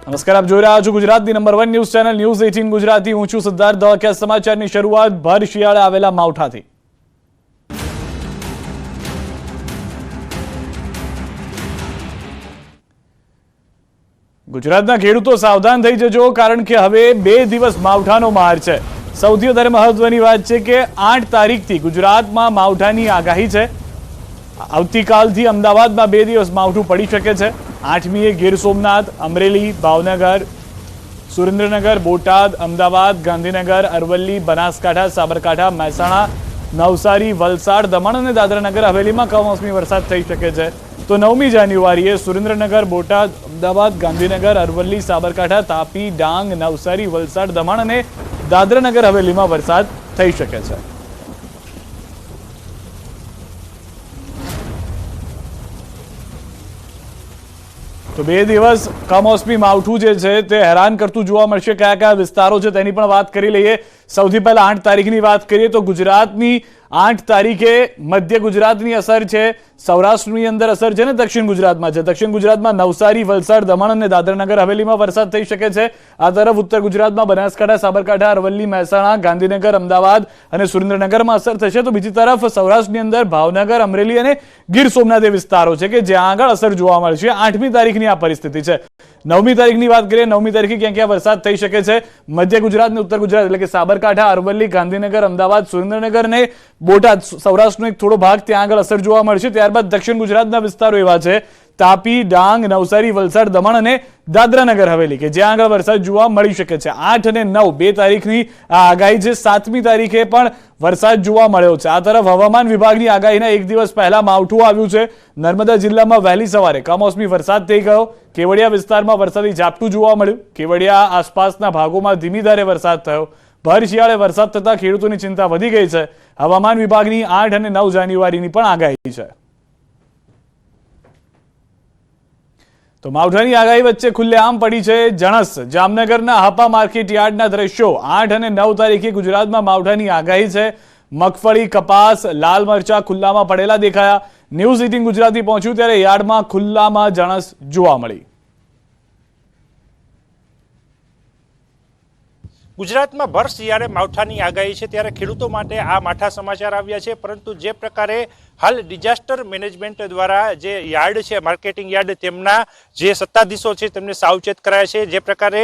નમસ્કાર, આપ જોઈ રહ્યા છો ગુજરાતની number 1 news channel news 18 Gujarati. હું છું સિદ્ધાર્થ ધોળકિયા. સમાચારની શરૂઆત ભર શિયાળે આવેલા માવઠાથી. ગુજરાતના ખેડૂતો સાવધાન થઈ જજો, કારણ કે હવે 2 દિવસ માવઠાનો માર છે. સૌથી વધારે મહત્વની વાત છે કે 8 તારીખથી ગુજરાતમાં માવઠાની આગાહી છે. આવતીકાલથી અમદાવાદમાં 2 દિવસ માવઠું પડી શકે છે. 8મીએ ગીર સોમનાથ, અમરેલી, ભાવનગર, સુરેન્દ્રનગર, બોટાદ, અમદાવાદ, ગાંધીનગર, અરવલ્લી, બનાસકાંઠા, સાબરકાંઠા, મહેસાણા, નવસારી, વલસાડ, દમણ અને દાદરાનગર હવેલીમાં કમોસમી વરસાદ થઈ શકે છે. તો 9મી જાન્યુઆરીએ સુરેન્દ્રનગર, બોટાદ, અમદાવાદ, ગાંધીનગર, અરવલ્લી, સાબરકાંઠા, તાપી, ડાંગ, નવસારી, વલસાડ, દમણ અને દાદરાનગર હવેલીમાં વરસાદ થઈ શકે છે. તો 2 દિવસ કમોસમી માવઠું જે છે તે હેરાન કરતું જોવા મળશે. કયા કયા વિસ્તારો છે તેની પણ વાત કરી લઈએ. સૌથી પહેલા 8 તારીખની વાત કરીએ તો ગુજરાતની 8 તારીખે મધ્ય ગુજરાતની અસર છે, સૌરાષ્ટ્રની અંદર અસર છે ને દક્ષિણ ગુજરાતમાં છે. દક્ષિણ ગુજરાતમાં નવસારી, વલસાડ, દમણ અને દાદરાનગર હવેલીમાં વરસાદ થઈ શકે છે. આ તરફ ઉત્તર ગુજરાતમાં બનાસકાંઠા, સાબરકાંઠા, અરવલ્લી, મહેસાણા, ગાંધીનગર, અમદાવાદ અને સુરેન્દ્રનગરમાં અસર થશે. તો બીજી તરફ સૌરાષ્ટ્રની અંદર ભાવનગર, અમરેલી અને ગીર સોમનાથ એ વિસ્તારો છે કે જ્યાં આગળ અસર જોવા મળશે. 8મી તારીખની આ પરિસ્થિતિ છે. 9મી તારીખની વાત કરીએ. 9મી તારીખે ક્યાં ક્યાં વરસાદ થઈ શકે છે? મધ્ય ગુજરાત અને ઉત્તર ગુજરાત એટલે કે સાબરકાંઠા, અરવલ્લી, ગાંધીનગર, અમદાવાદ, સુરેન્દ્રનગર અને બોટાદ, સૌરાષ્ટ્રનો એક થોડો ભાગ ત્યાં આગળ અસર જોવા મળશે. ત્યારબાદ દક્ષિણ ગુજરાતના વિસ્તારો એવા છે તાપી, ડાંગ, નવસારી, વલસાડ, દમણ અને દાદરાનગર હવેલી કે જ્યાં આગળ વરસાદ જોવા મળી શકે છે. 8 અને 9 2 તારીખની આ આગાહી છે. 7મી તારીખે પણ વરસાદ જોવા મળ્યો છે. આ તરફ હવામાન વિભાગની આગાહીના 1 દિવસ પહેલા માવઠું આવ્યું છે. નર્મદા જિલ્લામાં વહેલી સવારે કમોસમી વરસાદ થઈ ગયો. કેવડિયા વિસ્તારમાં વરસાદી ઝાપટું જોવા મળ્યું. કેવડિયા આસપાસના ભાગોમાં ધીમી ધારે વરસાદ થયો. ભર શિયાળે વરસાદ થતા ખેડૂતોની ચિંતા વધી ગઈ છે. હવામાન વિભાગની 8 અને 9 જાન્યુઆરીની પણ આગાહી છે. તો માવઠાની આગાહી વચ્ચે ખુલ્લેઆમ પડી છે જણસ. જામનગરના હાપા માર્કેટ યાર્ડના દ્રશ્યો. 8 અને 9 તારીખે ગુજરાતમાં માવઠાની આગાહી છે. મગફળી, કપાસ, લાલ મરચા ખુલ્લામાં પડેલા દેખાયા. ન્યૂઝ 18 ગુજરાતી પહોંચ્યું ત્યારે યાર્ડમાં ખુલ્લામાં જણસ જોવા મળી. ગુજરાતમાં ભર શિયાળે માવઠાની આગાહી છે ત્યારે ખેડૂતો માટે આ માઠા સમાચાર આવ્યા છે. પરંતુ જે પ્રકારે હાલ ડિઝાસ્ટર મેનેજમેન્ટ દ્વારા જે યાર્ડ છે, માર્કેટિંગ યાર્ડ, તેમના જે સત્તાધીશો છે તેમને સાવચેત કરાયા છે. જે પ્રકારે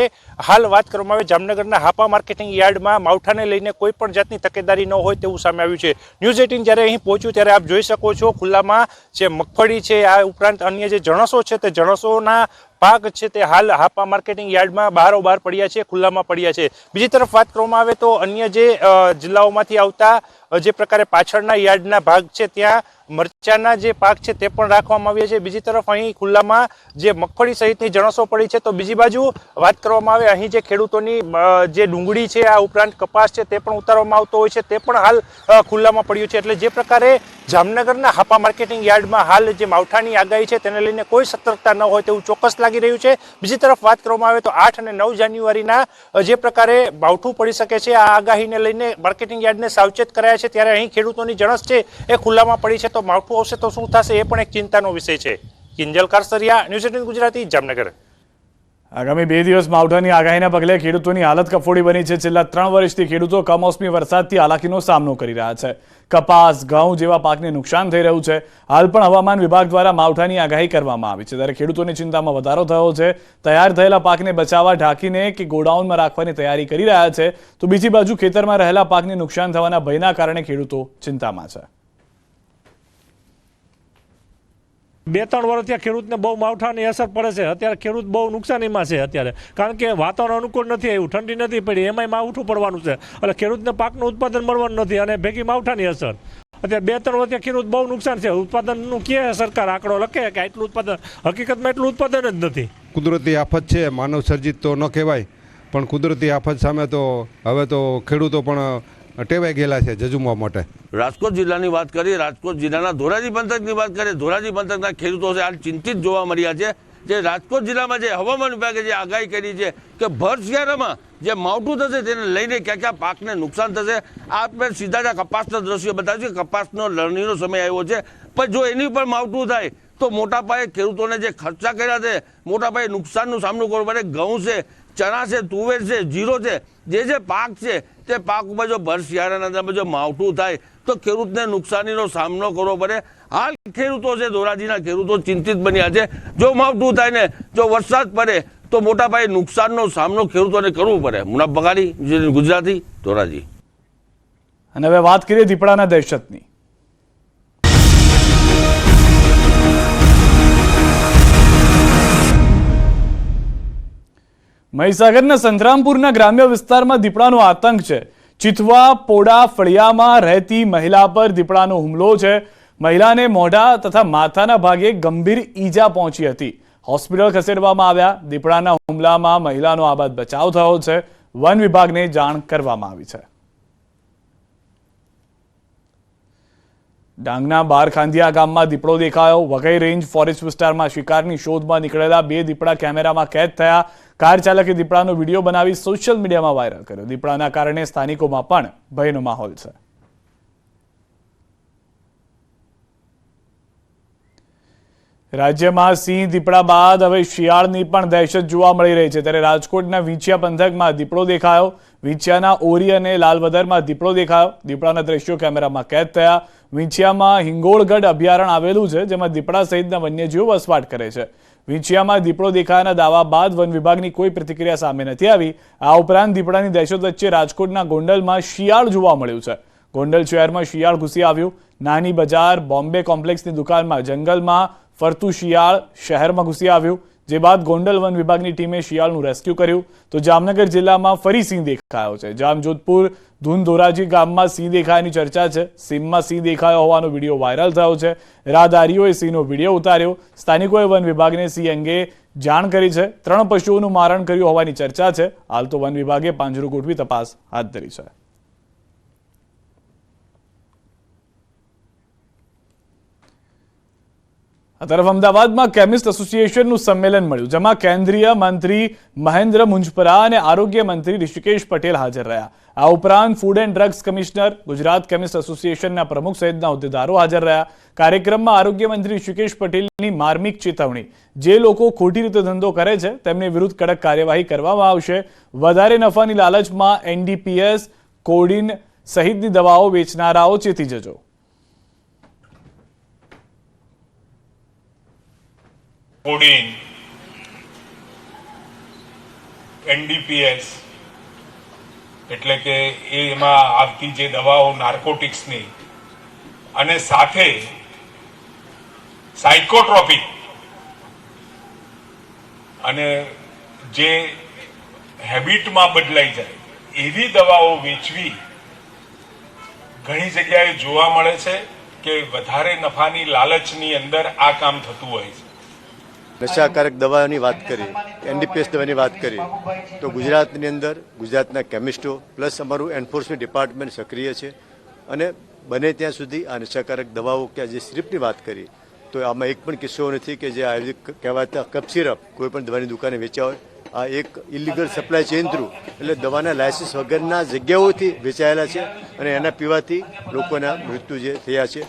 હાલ વાત કરવામાં આવે જામનગરના હાપા માર્કેટિંગ યાર્ડમાં માવઠાને લઈને કોઈ પણ જાતની તકેદારી ન હોય તેવું સામે આવ્યું છે. ન્યૂઝ 18 જ્યારે અહીં પહોંચ્યું ત્યારે આપ જોઈ શકો છો ખુલ્લામાં જે મગફળી છે, આ ઉપરાંત અન્ય જે જણસો છે તે જણસોના પાક છે તે હાલ હાપા માર્કેટિંગ યાર્ડમાં બારોબાર પડ્યા છે, ખુલ્લામાં પડ્યા છે. બીજી તરફ વાત કરવામાં આવે તો અન્ય જે જિલ્લાઓમાંથી આવતા જે પ્રકારે પાછળના યાર્ડના ભાગ છે ત્યાં મરચાના જે પાક છે તે પણ રાખવામાં આવ્યા છે. બીજી તરફ અહીં ખુલ્લામાં જે મગફળી સહિતની જણસો પડી છે. તો બીજી બાજુ વાત કરવામાં આવે અહીં જે ખેડૂતોની જે ડુંગળી છે, આ ઉપરાંત કપાસ છે તે પણ ઉતારવામાં આવતો હોય છે, તે પણ હાલ ખુલ્લામાં પડ્યું છે. એટલે જે પ્રકારે જામનગરના હાપા માર્કેટિંગ યાર્ડમાં હાલ જે માવઠાની આગાહી છે તેને લઈને કોઈ સતર્કતા ન હોય તેવું ચોક્કસ લાગી રહ્યું છે. બીજી તરફ વાત કરવામાં આવે તો 8 અને 9 જાન્યુઆરીના જે પ્રકારે માવઠું પડી શકે છે, આ આગાહીને લઈને માર્કેટિંગ યાર્ડને સાવચેત કરાયા છે. ત્યારે અહીં ખેડૂતોની જણસ છે એ ખુલ્લામાં પડી છે. તો માવઠું આવશે તો શું થશે એ પણ એક ચિંતાનો વિષય છે. કિંજલ કારસરિયા, ન્યૂઝ 18 ગુજરાતી, જામનગર. આગામી 2 દિવસ માવઠાની આગાહીના પગલે ખેડૂતોની હાલત કફોડી બની છે. છેલ્લા 3 વર્ષથી ખેડૂતો કમોસમી વરસાદથી હાલાકીનો સામનો કરી રહ્યા છે. કપાસ, ઘઉં જેવા પાકને નુકસાન થઈ રહ્યું છે. હાલ પણ હવામાન વિભાગ દ્વારા માવઠાની આગાહી કરવામાં આવી છે. ત્યારે ખેડૂતોની ચિંતામાં વધારો થયો છે. તૈયાર થયેલા પાકને બચાવવા ઢાંકીને કે ગોડાઉનમાં રાખવાની તૈયારી કરી રહ્યા છે. તો બીજી બાજુ ખેતરમાં રહેલા પાકને નુકસાન થવાના ભયના કારણે ખેડૂતો ચિંતામાં છે. 2-3 વર્ષથી ખેડૂતને બહુ માવઠાની અસર પડે છે. અત્યારે ખેડૂત બહુ નુકસાનીમાં છે અત્યારે, કારણ કે વાતાવરણ અનુકૂળ નથી આવ્યું, ઠંડી નથી પડી, એમાંય માવઠું પડવાનું છે. એટલે ખેડૂતને પાકનું ઉત્પાદન મળવાનું નથી અને ભેગી માવઠાની અસર. અત્યારે 2-3 વર્ષથી ખેડૂત બહુ નુકસાન છે. ઉત્પાદનનું કે સરકાર આંકડો લખે કે આટલું ઉત્પાદન, હકીકતમાં એટલું ઉત્પાદન જ નથી. કુદરતી આફત છે, માનવ સર્જિત તો ન કહેવાય, પણ કુદરતી આફત સામે તો હવે તો ખેડૂતો પણ ટેવાઈ ગયેલા છે જજુમવા માટે. રાજકોટ જિલ્લાની વાત કરીએ, રાજકોટ જિલ્લાના ધોરાજી પંથકની વાત કરીએ, ધોરાજી પંથકના ખેડૂતો છે હાલ ચિંતિત જોવા મળ્યા છે. જે રાજકોટ જિલ્લામાં જે હવામાન વિભાગે જે આગાહી કરી છે કે ભર શિયાળામાં જે માવઠું થશે તેને લઈને ક્યાં ક્યાં પાકને નુકસાન થશે. આપણે સીધા જ કપાસના દ્રશ્યો બતાવ્યું છે. કપાસનો લણણીનો સમય આવ્યો છે, પણ જો એની પણ માવઠું થાય તો મોટા પાયે ખેડૂતોને જે ખર્ચા કર્યા છે, મોટા પાયે નુકસાનનો સામનો કરવો પડે. ઘઉં છે, ચણા છે, તુવેર છે, જીરો છે, જે પાક છે તે પાક ઉપર જો ભર શિયાળાના અંદરમાં જો માવઠું થાય તો ખેડૂતને નુકસાનીનો સામનો કરવો પડે. હાલ ખેડૂતો છે, ધોરાજીના ખેડૂતો ચિંતિત બન્યા છે. જો માવઠું થાય ને જો વરસાદ પડે તો મોટા પાયે નુકસાનનો સામનો ખેડૂતોને કરવો પડે. મુનાફ બગાડી, ગુજરાતી, ધોરાજી. અને હવે વાત કરીએ દીપડાના દહેશતની. મહીસાગરના સંતરામપુરના ગ્રામ્ય વિસ્તારમાં દીપડાનો આતંક છે. ચિતવા પોડા ફળિયામાં રહેતી મહિલા પર દીપડાનો હુમલો છે. મહિલાને મોઢા તથા માથાના ભાગે ગંભીર ઈજા પહોંચી હતી. હોસ્પિટલ ખસેડવામાં આવ્યા. દીપડાના હુમલામાં મહિલાનો આબાદ બચાવ થયો છે. વન વિભાગને જાણ કરવામાં આવી છે. ડાંગના બારખાંધિયા ગામમાં દીપડો દેખાયો. વઘઈ રેન્જ ફોરેસ્ટ વિસ્તારમાં શિકારની શોધમાં નીકળેલા 2 દીપડા કેમેરામાં કેદ થયા. કાર ચાલકે દીપડાનો વિડીયો બનાવી સોશિયલ મીડિયામાં વાયરલ કર્યો. દીપડાના કારણે સ્થાનિકોમાં પણ ભયનો માહોલ છે. રાજ્યમાં સિંહ દીપડા બાદ હવે શિયાળની પણ દહેશત જોવા મળી રહી છે. ત્યારે રાજકોટના વિંછિયા પંથકમાં દીપડો દેખાયો. વિંછિયાના ઓરી અને લાલવદરમાં દીપડો દેખાયો. દીપડાના દ્રશ્યો કેમેરામાં કેદ થયા. વિંછિયામાં હિંગોળગઢ અભયારણ્ય આવેલું છે, જેમાં દીપડા સહિતના વન્યજીવો વસવાટ કરે છે. વિંછિયામાં દીપડો દેખાયાના દાવા બાદ વન વિભાગની કોઈ પ્રતિક્રિયા સામે નથી આવી. આ ઉપરાંત દીપડાની દહેશત વચ્ચે રાજકોટના ગોંડલમાં શિયાળ જોવા મળ્યું છે. ગોંડલ શહેરમાં શિયાળ ઘૂસી આવ્યું. નાની બજાર બોમ્બે કોમ્પ્લેક્સની દુકાનમાં જંગલમાં ફરતું શિયાળ શહેરમાં ઘૂસી આવ્યું. જે બાદ ગોંડલ વન વિભાગની ટીમે શિયાળનું રેસ્ક્યુ કર્યું. તો જામનગર જિલ્લામાં ફરી સિંહ દેખાયો છે. જામજોધપુર ધૂનધોરાજી ગામમાં સિંહ દેખાયાની ચર્ચા છે. સીમમાં સિંહ દેખાયો હોવાનો વિડીયો વાયરલ થયો છે. રાહદારીઓએ સિંહનો વિડીયો ઉતાર્યો. સ્થાનિકોએ વન વિભાગને સિંહ અંગે જાણ કરી છે. 3 પશુઓનું મારણ કર્યું હોવાની ચર્ચા છે. હાલ તો વન વિભાગે પાંજરું ગોઠવી તપાસ હાથ ધરી છે. આ તરફ અમદાવાદમાં કેમિસ્ટ એસોસિએશનનું સંમેલન મળ્યું, જેમાં કેન્દ્રીય મંત્રી મહેન્દ્ર મુંજપરા અને આરોગ્ય મંત્રી ઋષિકેશ પટેલ હાજર રહ્યા. આ ઉપરાંત food and drugs commissioner, Gujarat chemist એસોસિએશનના પ્રમુખ સહિતના હોદ્દેદારો હાજર રહ્યા. કાર્યક્રમમાં આરોગ્ય મંત્રી ઋષિકેશ પટેલની માર્મિક ચેતવણી, જે લોકો ખોટી રીતે ધંધો કરે છે તેમની વિરુદ્ધ કડક કાર્યવાહી કરવામાં આવશે. વધારે નફાની લાલચમાં એનડીપીએસ, કોડિન સહિતની દવાઓ વેચનારાઓ ચેતી જજો. કોડિન, એનડીપીએસ એટલે કે એમાં આવતી જે દવાઓ નાર્કોટિક્સની અને સાથે સાયકોટ્રોપિક અને જે હેબિટમાં બદલાઈ જાય એવી દવાઓ વેચવી ઘણી જગ્યાએ જોવા મળે છે કે વધારે નફાની લાલચની અંદર આ કામ થતું હોય છે. નશાકારક દવાની વાત કરી, એનડીપીએસ દવાની વાત કરી તો ગુજરાતની અંદર ગુજરાતના કેમિસ્ટો પ્લસ અમારું એન્ફોર્સમેન્ટ ડિપાર્ટમેન્ટ સક્રિય છે અને બને ત્યાં સુધી આ નશાકારક દવાઓ કે જે સિરપની વાત કરી તો આમાં એક પણ કિસ્સો નથી કે જે આયુર્વેદિક કહેવાતા કફ સિરપ કોઈ પણ દવાની દુકાને વેચ્યા હોય. આ એક ઇલીગલ સપ્લાય ચેઇન થ્રુ એટલે દવાના લાયસન્સ વગરના જગ્યાઓથી વેચાયેલા છે અને એના પીવાથી લોકોના મૃત્યુ જે થયા છે.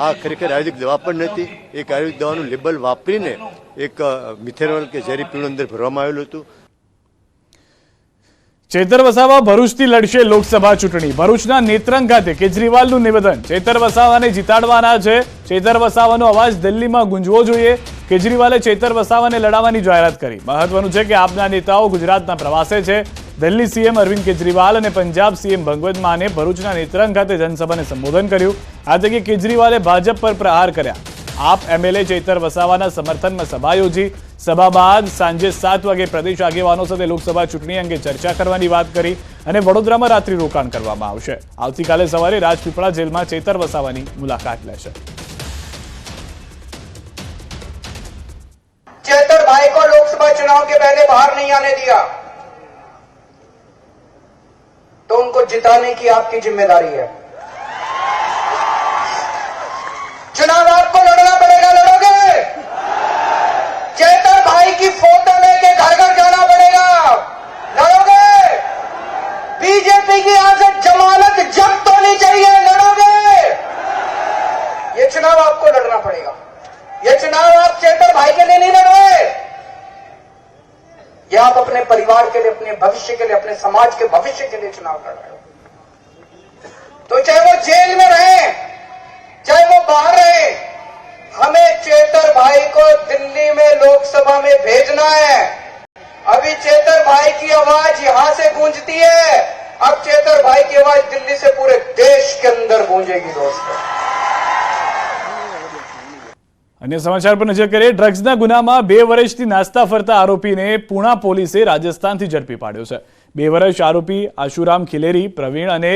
આ ખરેખર આયુર્વેદિક દવા પણ નથી. એક આયુર્વેદિક દવાનું લેબલ વાપરીને એક મિથેનોલ કે ઝેરી પીણું અંદર ભરવામાં આવેલું હતું. ચેતર વસાવા ભરૂચથી લડશે લોકસભા ચૂંટણી. ભરૂચના નેત્રંગ ખાતે કેજરીવાલનું નિવેદન, ચેતર વસાવાને જીતાડવાના છે. ચેતર વસાવાનો અવાજ દિલ્હીમાં ગુંજવો જોઈએ. કેજરીવાલે ચેતર વસાવાને લડાવવાની જાહેરાત કરી. મહત્વનું છે કે આપના નેતાઓ ગુજરાતના પ્રવાસે છે. દિલ્હી સીએમ અરવિંદ કેજરીવાલ અને પંજાબ સીએમ ભગવત માને ભરૂચના નેત્રંગ ખાતે જનસભાને સંબોધન કર્યું. આ તકે કેજરીવાલે ભાજપ પર પ્રહાર કર્યા. આપ એમએલએ ચેતર વસાવાના સમર્થનમાં સભા યોજી. સભા બાદ સાંજે 7 વાગે પ્રદેશ આગેવાનો સાથે લોકસભા ચૂંટણી અંગે ચર્ચા કરવાની વાત કરી અને વડોદરામાં રાત્રિ રોકાણ કરવામાં આવશે. આવતીકાલે સવારે રાજપીપળા જેલમાં ચેતર વસાવાની મુલાકાત લેશે. चेतर भाई को लोकसभा चुनाव के पहले बाहर नहीं आने दिया तो उनको जिताने की आपकी जिम्मेदारी है. चुनाव आपको लड़ना पड़ेगा. लड़ोगे? चेतर भाई की फोटो लेके घर घर जाना पड़ेगा. लड़ोगे? बीजेपी की यहां से जमानत जब्त होनी चाहिए. लड़ोगे? ये चुनाव आपको लड़ना पड़ेगा. ये चुनाव या आप अपने परिवार के लिए, अपने भविष्य के लिए, अपने समाज के भविष्य के लिए चुनाव लड़ रहे हो, तो चाहे वो जेल में रहे, चाहे वो बाहर रहे, हमें चेतर भाई को दिल्ली में लोकसभा में भेजना है। अभी चेतर भाई की आवाज यहां से गूंजती है, अब चेतर भाई की आवाज दिल्ली से पूरे देश के अंदर गूंजेगी दोस्तों। अन्य समाचार पर नजर કરીએ। ડ્રગ્સના ગુનામાં 2 વર્ષથી નાસ્તા ફરતા આરોપીને પૂણા પોલીસે રાજસ્થાનથી ઝડપી પાડ્યો છે। 2 વર્ષ આરોપી આશુરામ ખિલેરી, પ્રવીણ અને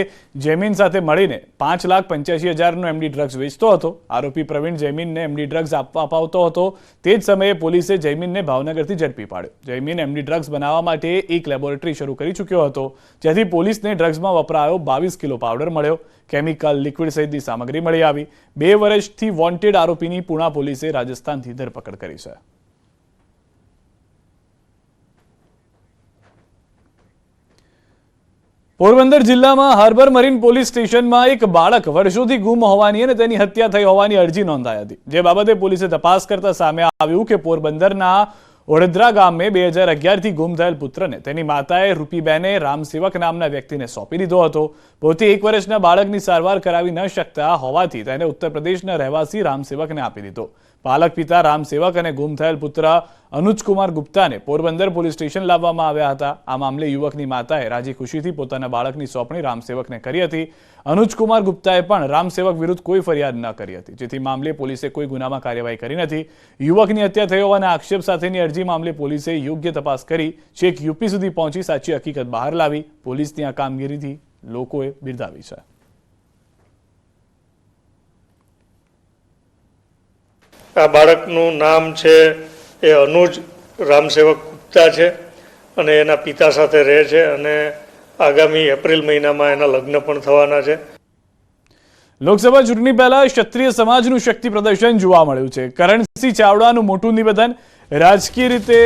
જૈમીન સાથે મળીને 5,85,000નો એમડી ડ્રગ્સ વેચતો હતો। આરોપી પ્રવીણ જૈમીનને એમડી ડ્રગ્સ અપાવતો હતો। તે જ સમયે પોલીસે જૈમીનને ભાવનગરથી ઝડપી પાડ્યો। જૈમીન એમડી ડ્રગ્સ બનાવવા માટે એક લેબોરેટરી શરૂ કરી ચૂક્યો હતો, જેથી પોલીસને ડ્રગ્સમાં વપરાયો 22 કિલો પાવડર મળ્યો। કેમિકલ, લિક્વિડ સહિતની સામગ્રી મળી આવી। 2 વર્ષથી વોન્ટેડ આરોપીની પૂણા પોલીસે રાજસ્થાનથી ધરપકડ કરી છે। પોરબંદર જિલ્લામાં હાર્બર મરીન પોલીસ સ્ટેશનમાં એક બાળક વર્ષોથી ગુમ હોવાની અને તેની હત્યા થઈ હોવાની અરજી નોંધાઈ હતી, જે બાબતે પોલીસે તપાસ કરતા સામે આવ્યું કે પોરબંદરના ઓડેદરા ગામે 2011થી ગુમ થયેલ પુત્રને તેની માતાએ રૂપીબેને રામસેવક નામના વ્યક્તિને સોંપી દીધો હતો। પોતે 1 વર્ષના બાળકની સારવાર કરાવી ન શકતા હોવાથી તેને ઉત્તર પ્રદેશના રહેવાસી રામસેવકને આપી દીધો। પાલક પિતા રામસેવક અને ગુમ થયેલ પુત્ર અનુજકુમાર ગુપ્તાને પોરબંદર પોલીસ સ્ટેશન લાવવામાં આવ્યા હતા। આ મામલે યુવકની માતાએ રાજી ખુશીથી પોતાના બાળકની સોંપણી રામસેવકને કરી હતી। અનુજકુમાર ગુપ્તાએ પણ રામસેવક વિરુદ્ધ કોઈ ફરિયાદ ન કરી હતી, જેથી મામલે પોલીસે કોઈ ગુનામાં કાર્યવાહી કરી નથી। યુવકની હત્યા થઈ હોવાના આક્ષેપ સાથેની અરજી મામલે પોલીસે યોગ્ય તપાસ કરી છેક યુપી સુધી પહોંચી સાચી હકીકત બહાર લાવી। પોલીસની આ કામગીરીથી લોકોએ બિરદાવી છે। આ બાળકનું નામ છે એ અનુજ રામસેવક ગુપ્તા છે અને એના પિતા સાથે રહે છે અને આગામી એપ્રિલ મહિનામાં એના લગ્ન પણ થવાના છે। લોકસભા ચૂંટણી પહેલા ક્ષત્રિય સમાજનું શક્તિ પ્રદર્શન જોવા મળ્યું છે। કરણસિંહ ચાવડાનું મોટું નિવેદન, રાજકીય રીતે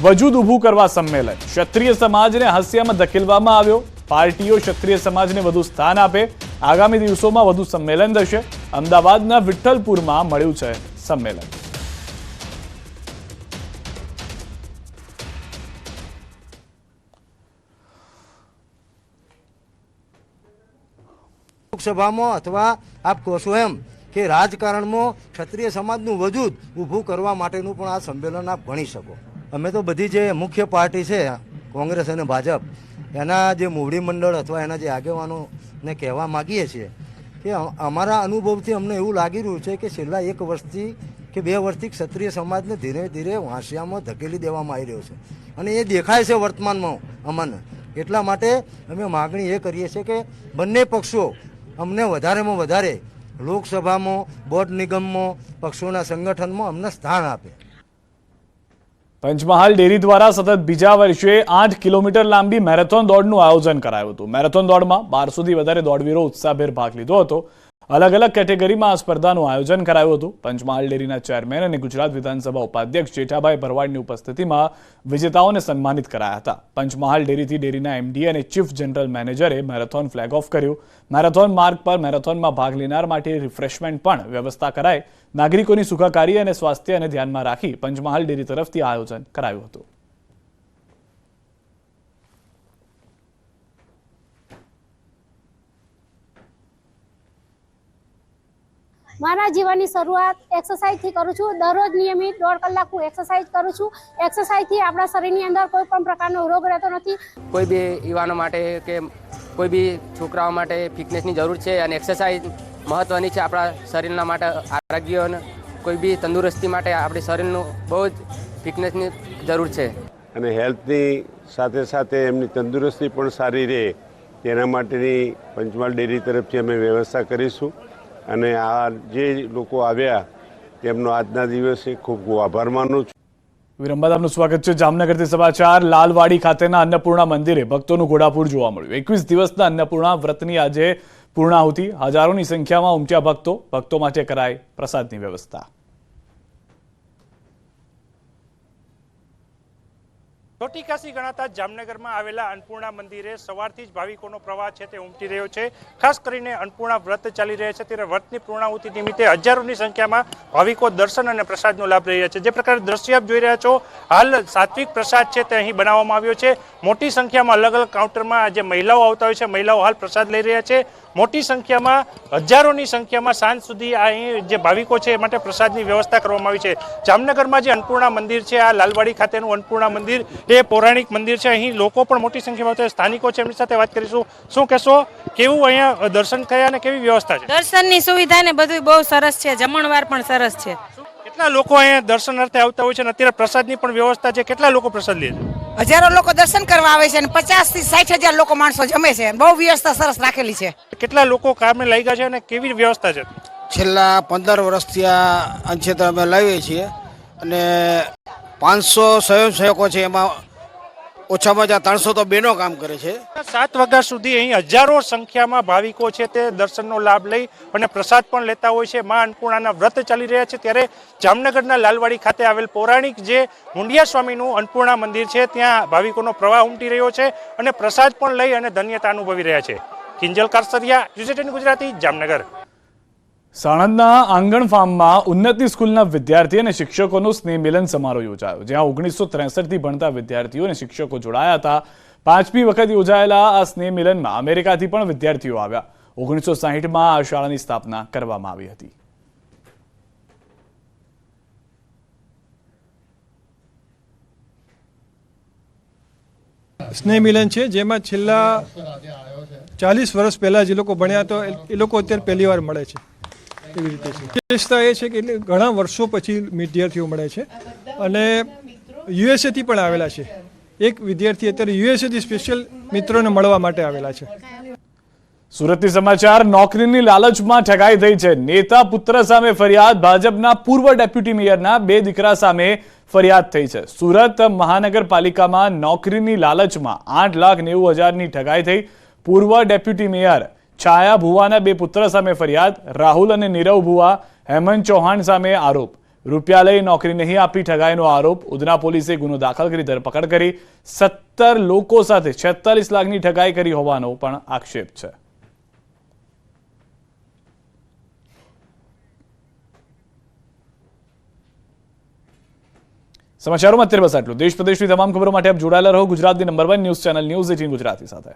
વજૂદ ઊભું કરવા સંમેલન, ક્ષત્રિય સમાજને હાસ્યામાં ધકેલવામાં આવ્યો। પાર્ટીઓ ક્ષત્રિય સમાજને વધુ સ્થાન આપે, આગામી દિવસોમાં વધુ સંમેલન થશે। અમદાવાદના વિઠ્ઠલપુરમાં મળ્યું છે સંમેલન। લોકસભામાં અથવા આપ કહો છો એમ કે રાજકારણમાં ક્ષત્રિય સમાજનું વજૂદ ઊભું કરવા માટેનું પણ આ સંમેલન આપ ગણી શકો। અમે તો બધી જે મુખ્ય પાર્ટી છે કોંગ્રેસ અને ભાજપ, એના જે મોવડી મંડળ અથવા એના જે આગેવાનોને કહેવા માગીએ છીએ કે અમારા અનુભવથી અમને એવું લાગી રહ્યું છે કે છેલ્લા 1 વર્ષથી કે 2 વર્ષથી ક્ષત્રિય સમાજને ધીરે ધીરે વાંસિયામાં ધકેલી દેવામાં આવી રહ્યો છે અને એ દેખાય છે વર્તમાનમાં અમને। એટલા માટે અમે માગણી એ કરીએ છીએ કે બંને પક્ષો અમને વધારેમાં વધારે લોકસભામાં, બોર્ડ નિગમમાં, પક્ષોના સંગઠનમાં અમને સ્થાન આપે। પંચમહાલ ડેરી દ્વારા સતત બીજા વર્ષે 8 કિલોમીટર લાંબી મેરેથોન દોડનું આયોજન કરાયું હતું। મેરેથોન દોડમાં 1200થી વધારે દોડવીરો ઉત્સાહભેર ભાગ લીધો હતો। અલગ અલગ કેટેગરીમાં આ સ્પર્ધાનું આયોજન કરાયું હતું। પંચમહાલ ડેરીના ચેરમેન અને ગુજરાત વિધાનસભા ઉપાધ્યક્ષ જેઠાભાઈ ભરવાડની ઉપસ્થિતિમાં વિજેતાઓને સન્માનિત કરાયા હતા। પંચમહાલ ડેરીથી ડેરીના એમડી અને ચીફ જનરલ મેનેજરે મેરેથોન ફ્લેગ ઓફ કર્યું। મેરેથોન માર્ગ પર મેરેથોનમાં ભાગ લેનાર માટે રિફ્રેશમેન્ટ પણ વ્યવસ્થા કરાઈ। નાગરિકોની સુખાકારી અને સ્વાસ્થ્યને ધ્યાનમાં રાખી પંચમહાલ ડેરી તરફથી આયોજન કરાયું હતું। મારા જીવનની શરૂઆત એક્સરસાઇઝથી કરું છું। દરરોજ નિયમિત 1.5 કલાક હું એક્સરસાઇઝ કરું છું। એક્સરસાઇઝથી આપણા શરીરની અંદર કોઈ પણ પ્રકારનો રોગ રહેતો નથી। કોઈ બી યુવાનો માટે કે કોઈ બી છોકરાઓ માટે ફિટનેસની જરૂર છે અને એક્સરસાઇઝ મહત્ત્વની છે આપણા શરીરના માટે, આરોગ્ય અને કોઈ બી તંદુરસ્તી માટે આપણી શરીરનું બહુ જ ફિટનેસની જરૂર છે અને હેલ્થની સાથે સાથે એમની તંદુરસ્તી પણ સારી રહે તેના માટેની પંચમહાલ ડેરી તરફથી અમે વ્યવસ્થા કરીશું। અને આ જે લોકો આવ્યા તેમનો આજના દિવસે ખૂબ ખૂબ આભાર માનું છું। વિરામ બાદ આપનું સ્વાગત છે। જામનગરથી સમાચાર। લાલવાડી ખાતેના અન્નપૂર્ણા મંદિરે ભક્તોનું ઘોડાપૂર જોવા મળ્યું। 21 દિવસના અન્નપૂર્ણા વ્રતની આજે પૂર્ણાહુતિ, હજારોની સંખ્યામાં ઉમટ્યા ભક્તો માટે કરાઈ પ્રસાદની વ્યવસ્થા। છોટી કાશી ગણાતા જામનગરમાં આવેલા અન્નપૂર્ણા મંદિરે સવારથી જ ભાવિકોનો પ્રવાહ છે તે ઉમટી રહ્યો છે। ખાસ કરીને અન્નપૂર્ણા વ્રત ચાલી રહ્યા છે ત્યારે વ્રતની પૂર્ણાહુતિ નિમિત્તે હજારોની સંખ્યામાં ભાવિકો દર્શન અને પ્રસાદનો લાભ લઈ રહ્યા છે। જે પ્રકારે દ્રશ્ય આપ જોઈ રહ્યા છો, હાલ સાત્વિક પ્રસાદ છે તે અહીં બનાવવામાં આવ્યો છે। મોટી સંખ્યામાં અલગ અલગ કાઉન્ટરમાં જે મહિલાઓ આવતા હોય છે, મહિલાઓ હાલ પ્રસાદ લઈ રહ્યા છે। મોટી સંખ્યામાં હજારોની સંખ્યામાં સાંજ સુધી અહીં જે ભાવિકો છે એ માટે પ્રસાદની વ્યવસ્થા કરવામાં આવી છે। જામનગરમાં જે અન્નપૂર્ણા મંદિર છે, આ લાલવાડી ખાતેનું અન્નપૂર્ણા મંદિર એ પૌરાણિક મંદિર છે। અહીં લોકો પણ મોટી સંખ્યામાં આવતા સ્થાનિકો છે, એમની સાથે વાત કરીશું। શું કહેશો, કેવું અહીંયા દર્શન થયા અને કેવી વ્યવસ્થા છે? દર્શનની સુવિધા ને બધું બહુ સરસ છે, જમણવાર પણ સરસ છે। કેટલા લોકો અહીંયા દર્શનાર્થે આવતા હોય છે અને અત્યારે પ્રસાદની પણ વ્યવસ્થા છે? કેટલા લોકો પ્રસાદ લે છે? હજારો લોકો દર્શન કરવા આવે છે અને 50 થી 60,000 લોકો માણસો જમે છે। બહુ વ્યવસ્થા સરસ રાખેલી છે। કેટલા લોકો કામે લાગ્યા છે અને કેવી વ્યવસ્થા છે? છેલ્લા 15 વર્ષથી આ અન્નક્ષેત્ર અમે લાવીએ છીએ અને 500 સ્વયંસેવકો છે, એમાં ઓછામાં ઓછા 300 તો બહેનો કામ કરે છે। 7 વાગ્યા સુધી અહીં હજારો સંખ્યામાં ભાવિકો છે તે દર્શનનો લાભ લઈ અને પ્રસાદ પણ લેતા હોય છે। મા અન્નપૂર્ણાના વ્રત ચાલી રહ્યા છે ત્યારે જામનગરના લાલવાડી ખાતે આવેલ પૌરાણિક જે મુંડિયા સ્વામીનું અન્નપૂર્ણા મંદિર છે ત્યાં ભાવિકોનો પ્રવાહ ઉમટી રહ્યો છે અને પ્રસાદ પણ લઈ અને ધન્યતા અનુભવી રહ્યા છે। કિંજલ કારસરિયા, UCTN ગુજરાતી, જામનગર। સાણંદના આંગણ ફાર્મમાં ઉન્નતિ સ્કૂલના વિદ્યાર્થી અને શિક્ષકોનો સ્નેહ મિલન સમારોહ યોજાયો, જ્યાં 1963થી ભણતા વિદ્યાર્થીઓ અને શિક્ષકો જોડાયા હતા। 5મી વખત યોજાયેલા આ સ્નેહ મિલનમાં અમેરિકાથી પણ વિદ્યાર્થીઓ આવ્યા। 1960માં આ શાળાની સ્થાપના કરવામાં આવી હતી। સ્નેહ મિલન છે, જેમાં છેલ્લા 40 વર્ષ પહેલા જે લોકો ભણ્યા તો એ લોકો અત્યારે પહેલી વાર મળે છે। એવી રીતે છે। વિશેષતા એ છે કે ઘણા વર્ષો પછી વિદ્યાર્થીઓ મળે છે અને યુએસએથી પણ આવેલા છે। એક વિદ્યાર્થી અત્યારે યુએસએથી સ્પેશિયલ મિત્રોને મળવા માટે આવેલા છે। સુરતથી સમાચાર, નોકરીની લાલચમાં ઠગાઈ થઈ છે। નેતા પુત્ર સામે ફરિયાદ, ભાજપના પૂર્વ ડેપ્યુટી મેયરના 2 દીકરા સામે ફરિયાદ થઈ છે। સુરત મહાનગરપાલિકામાં નોકરીની લાલચમાં 8,90,000ની ઠગાઈ થઈ। પૂર્વ ડેપ્યુટી મેયર છાયા ભુવાના 2 પુત્ર સામે ફરિયાદ, રાહુલ અને નીરવ ભુવા, હેમંત ચૌહાણ સામે આરોપ। રૂપિયા લઈ નોકરી નહીં આપી ઠગાઈનો આરોપ। ઉધના પોલીસે ગુનો દાખલ કરી ધરપકડ કરી। 17 લોકો સાથે 46 લાખની ઠગાઈ કરી હોવાનો પણ આક્ષેપ છે। સમાચારોમાં અત્યારે બસ આટલું। દેશ પ્રદેશની તમામ ખબરો માટે આપ જોડાયેલા રહો ગુજરાતની number 1 news channel News 18 Gujarati સાથે।